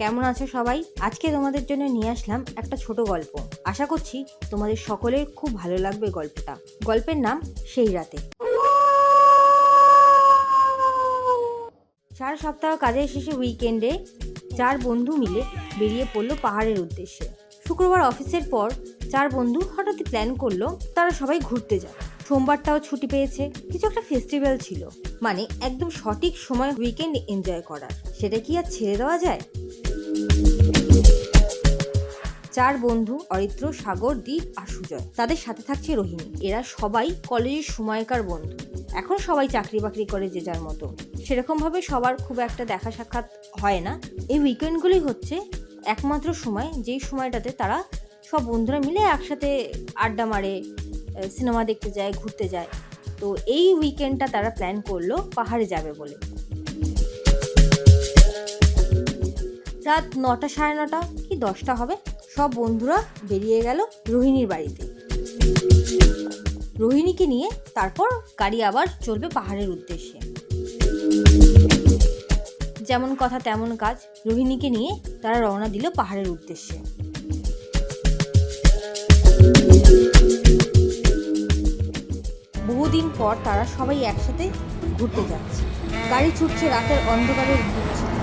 কেমন আছো সবাই? আজকে তোমাদের জন্য নিয়ে আসলাম একটা ছোট গল্প। আশা করছি তোমাদের সকলের খুব ভালো লাগবে গল্পটা। গল্পের নাম সেই রাতে। 4 সপ্তাহ কাজের শেষে উইকেন্ডে 4 বন্ধু মিলে বেরিয়ে পড়লো পাহাড়ের উদ্দেশ্যে। শুক্রবার অফিসের পর 4 বন্ধু হঠাৎই প্ল্যান করলো তারা সবাই ঘুরতে যায়। সোমবারটাও ছুটি পেয়েছে, কিছু একটা ফেস্টিভ্যাল ছিল, মানে একদম সঠিক সময় উইকেন্ড এনজয় করার। সেটা কি আর ছেড়ে দেওয়া যায়? 4 বন্ধু অরিত্র, সাগর, দীপ আর সুজয়। তাদের সাথে থাকছে রোহিণী। এরা সবাই কলেজের সময়কার বন্ধু। এখন সবাই চাকরি বাকরি করে যে যার মতো, সেরকম ভাবে সবার খুব একটা দেখা সাক্ষাৎ হয় না। এই উইকেন্ডগুলোই হচ্ছে একমাত্র সময় যেই সময়টাতে তারা সব বন্ধুরা মিলে একসাথে আড্ডা মারে, সিনেমা দেখতে যায়, ঘুরতে যায়। তো এই উইকেন্ডটা তারা প্ল্যান করলো পাহাড়ে যাবে বলে। রাত 9টা, 9:30 কি 10টা হবে, সব বন্ধুরা বেরিয়ে গেল রোহিণীর বাড়িতে। রোহিণীকে নিয়ে তারপর গাড়ি আবার চলবে পাহাড়ের উদ্দেশ্যে। যেমন কথা তেমন কাজ, রোহিণীকে নিয়ে তারা রওনা দিল পাহাড়ের উদ্দেশ্যে। বহুদিন পর তারা সবাই একসাথে ঘুরতে যাচ্ছে। গাড়ি ছুটছে রাতের অন্ধকারের দিকে,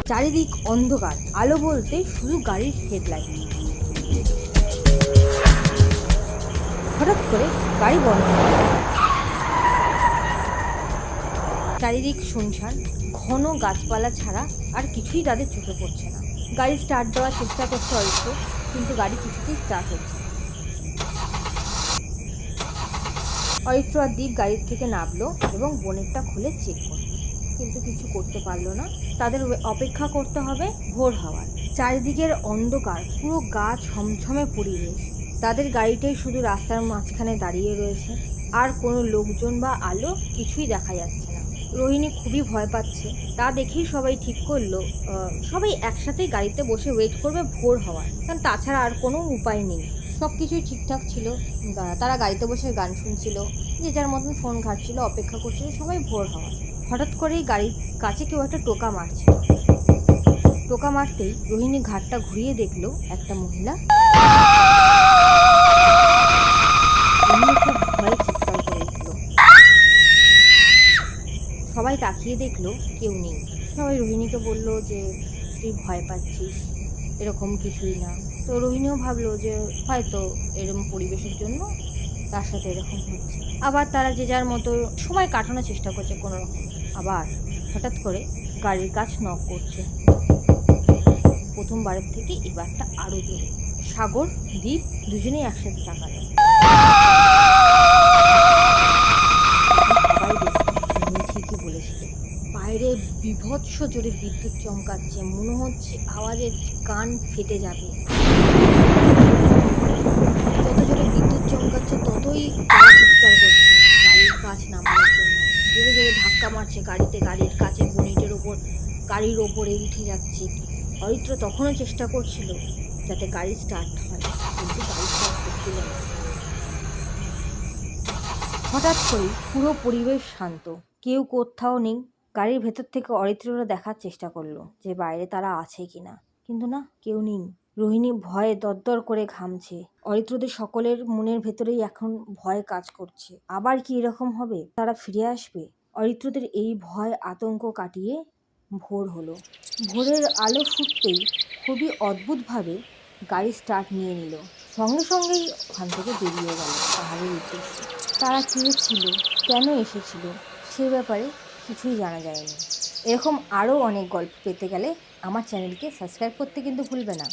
চারিদিক অন্ধকার, আলো বলতে শুধু গাড়ির হেডলাইট। হঠাৎ করে গাড়ি বন্ধ হয়। চারিদিক শুনশান, ঘন গাছপালা ছাড়া আর কিছুই তাদের চোখে পড়ছে না। গাড়ি স্টার্ট দেওয়ার চেষ্টা করছে অরিত্র, কিন্তু গাড়ি কিছুতেই স্টার্ট হচ্ছে না। অরিত্র আর দীপ গাড়ির থেকে নামলো এবং বোনেটটা খুলে চেক করলো, কিন্তু কিছু করতে পারলো না। তাদের অপেক্ষা করতে হবে ভোর হওয়ার। চারিদিকের অন্ধকার, পুরো গা ছমছমে পরিবেশ। তাদের গাড়িটাই শুধু রাস্তার মাঝখানে দাঁড়িয়ে রয়েছে, আর কোনো লোকজন বা আলো কিছুই দেখা যাচ্ছে না। রোহিণী খুবই ভয় পাচ্ছে। তা দেখেই সবাই ঠিক করলো সবাই একসাথে গাড়িতে বসে ওয়েট করবে ভোর হওয়ার, কারণ তাছাড়া আর কোনো উপায় নেই। সব কিছুই ঠিকঠাক ছিল। তারা গাড়িতে বসে গান শুনছিল, যে যার মতন ফোন ঘাটছিল, অপেক্ষা করছিল সবাই ভোর হওয়ার। হঠাৎ করেই গাড়ির কাছে কেউ একটা টোকা মারছে। টোকা মারতেই রোহিণী ঘাটটা ঘুরিয়ে দেখলো একটা মহিলা। খুব ভয়ে চিৎকার করে উঠল। সবাই তাকিয়ে দেখলো কেউ নেই। সবাই রোহিণীকে বলল যে তুই ভয় পাচ্ছিস, এরকম কিছুই না। তো রোহিণীও ভাবলো যে হয়তো এরকম পরিবেশের জন্য তার সাথে এরকম হচ্ছে। আবার তারা যে যার মতো সময় কাটানোর চেষ্টা করছে কোনো রকম। আবার হঠাৎ করে গাড়ির কাছ নক করছে। প্রথমবারের থেকে এবারটা আরো জোরে। সাগর, দীপ দুজনেই একসাথে তাকালো। সবাই দেখলো ঠিকই বলেছিল, বাইরে বিভৎস জোরে বিদ্যুৎ চমকাচ্ছে, মনে হচ্ছে আওয়াজে কান ফেটে যাবে। যত জোরে বিদ্যুৎ চমকাচ্ছে ততই তারা চিৎকার করছে গাড়ির কাছ নামানোর জন্য। জোরে জোরে ধাক্কা মারছে গাড়িতে, গাড়ির কাছে বনেটের ওপর, গাড়ির ওপরে উঠে যাচ্ছে। অরিত্র তখনও চেষ্টা করছিল যাতে গাড়ি স্টার্ট হয়, কিন্তু গাড়ি স্টার্ট করছিল না। হঠাৎ করেই পুরো পরিবেশ শান্ত, কেউ কোথাও নেই। গাড়ির ভেতর থেকে অরিত্ররা দেখার চেষ্টা করলো যে বাইরে তারা আছে কিনা, কিন্তু না, কেউ নেই। রোহিণী ভয়ে দরদর করে ঘামছে। অরিত্রদের সকলের মনের ভেতরেই এখন ভয় কাজ করছে। আবার কি এরকম হবে? তারা ফিরে আসবে? অরিত্রদের এই ভয় আতঙ্ক কাটিয়ে ভোর হলো। ভোরের আলো ফুটতেই খুবই অদ্ভুতভাবে গাড়ি স্টার্ট নিয়ে নিল। সঙ্গে সঙ্গেই ওখান থেকে বেরিয়ে গেল পাহাড়ের উদ্দেশ্যে। তারা কে ছিল, কেন এসেছিল, সে ব্যাপারে কিছুই জানা যায়নি। এরকম আরও অনেক গল্প পেতে গেলে আমার চ্যানেলকে সাবস্ক্রাইব করতে কিন্তু ভুলবে না।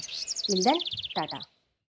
Till then, tata.